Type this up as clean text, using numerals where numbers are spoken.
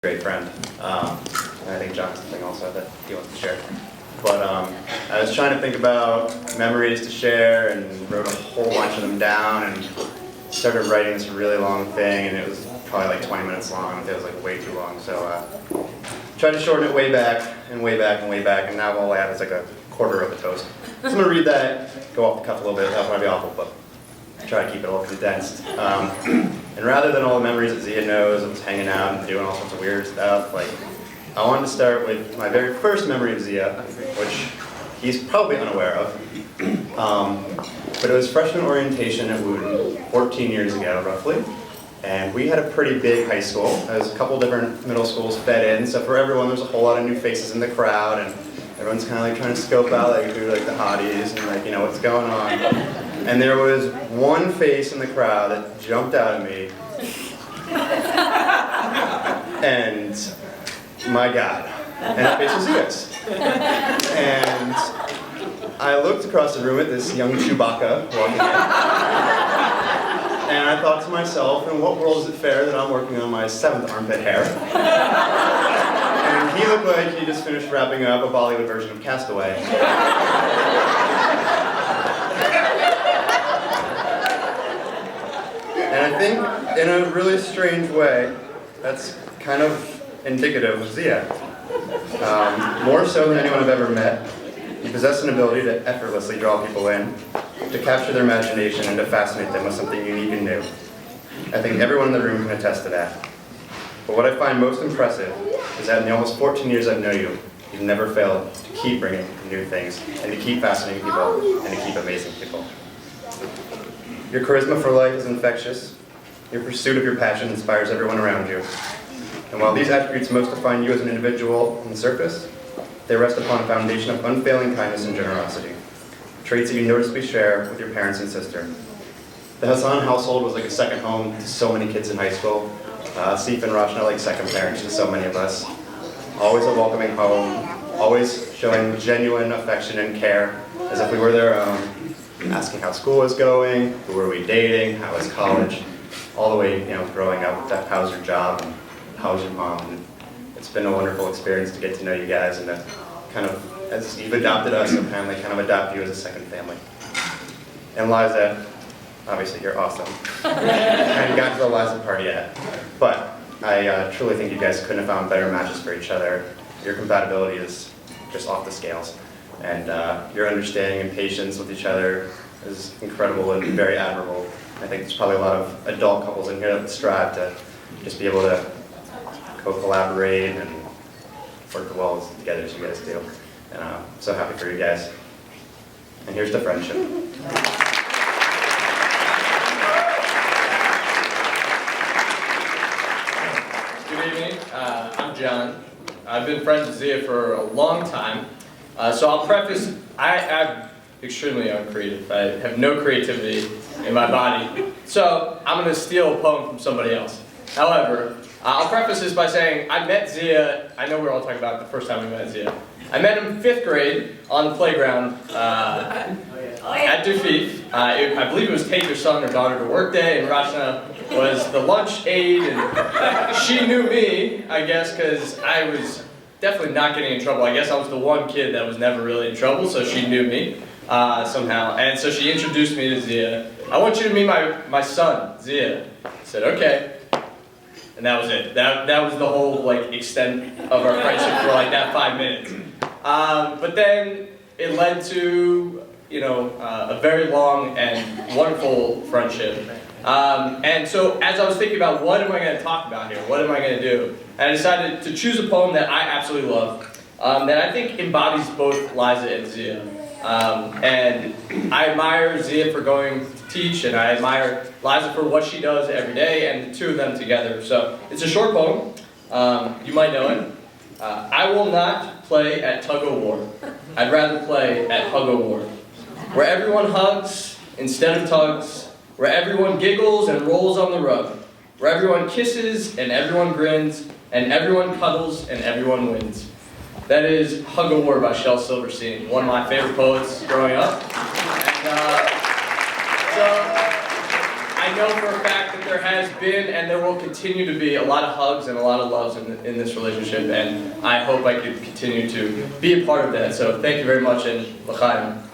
great friend. And I think John's something also that he wants to share. But I was trying to think about memories to share and wrote a whole bunch of them down and started writing this really long thing, and it was probably like 20 minutes long. It was like way too long. So tried to shorten it way back and way back and way back, and now all I have is like a quarter of a toast. So I'm going to read that, go off the cuff a little bit. That might be awful, but try to keep it all condensed. And rather than all the memories that Zia knows of hanging out and doing all sorts of weird stuff, like I wanted to start with my very first memory of Zia, which he's probably unaware of. But it was freshman orientation at Wooten 14 years ago, roughly. And we had a pretty big high school. There was a couple different middle schools fed in, so for everyone there's a whole lot of new faces in the crowd, and everyone's kind of like trying to scope out like who like the hotties and like, you know, what's going on. And there was one face in the crowd that jumped out at me. And my God. And that face was Zia's. And I looked across the room at this young Chewbacca walking in. And I thought to myself, in what world is it fair that I'm working on my 7th armpit hair? And he looked like he just finished wrapping up a Bollywood version of Castaway. And I think, in a really strange way, that's kind of indicative of Zia. More so than anyone I've ever met, he possessed an ability to effortlessly draw people in, to capture their imagination and to fascinate them with something unique and new. I think everyone in the room can attest to that. But what I find most impressive is that in the almost 14 years I've known you, you've never failed to keep bringing new things, and to keep fascinating people, and to keep amazing people. Your charisma for life is infectious. Your pursuit of your passion inspires everyone around you. And while these attributes most define you as an individual on the surface, they rest upon a foundation of unfailing kindness and generosity, traits that you noticeably share with your parents and sister. The Hassan household was like a second home to so many kids in high school. Seif and Rachna like second parents to so many of us. Always a welcoming home, always showing genuine affection and care, as if we were their own, asking how school was going, who were we dating, how was college, all the way, you know, growing up, how's your job, and how's your mom. And it's been a wonderful experience to get to know you guys, and to kind of, as you've adopted us, so family kind of adopt you as a second family. And Liza, obviously you're awesome. I haven't gotten to the Liza part yet, but I truly think you guys couldn't have found better matches for each other. Your compatibility is just off the scales. And your understanding and patience with each other is incredible and very admirable. I think there's probably a lot of adult couples in here that strive to just be able to co-collaborate and work well together as you guys do. And I'm so happy for you guys. And here's to friendship. Good evening, I'm John. I've been friends with Zia for a long time. So I'll preface, I'm extremely uncreative. I have no creativity in my body. So I'm going to steal a poem from somebody else. However, I'll preface this by saying I met Zia, I know we're all talking about the first time we met Zia. I met him in 5th grade on the playground at Dufif. I believe it was take your son or daughter to work day, and Rachna was the lunch aide, and she knew me, I guess, because I was definitely not getting in trouble. I guess I was the one kid that was never really in trouble, so she knew me somehow. And so she introduced me to Zia. I want you to meet my son, Zia. I said, okay. And that was it. That was the whole like extent of our friendship for like that 5 minutes. But then it led to, you know, a very long and wonderful friendship. And so as I was thinking about what am I going to talk about here, what am I going to do, and I decided to choose a poem that I absolutely love, that I think embodies both Liza and Zia. And I admire Zia for going to teach, and I admire Liza for what she does every day, and the two of them together. So it's a short poem. You might know it. I will not play at tug-of-war. I'd rather play at hug-o-war. Where everyone hugs instead of tugs. Where everyone giggles and rolls on the rug. Where everyone kisses and everyone grins. And everyone cuddles and everyone wins. That is Hug-o-War by Shel Silverstein, one of my favorite poets growing up. And so I know for a fact that there has been and there will continue to be a lot of hugs and a lot of loves in this relationship, and I hope I can continue to be a part of that. So thank you very much, and l'chaim.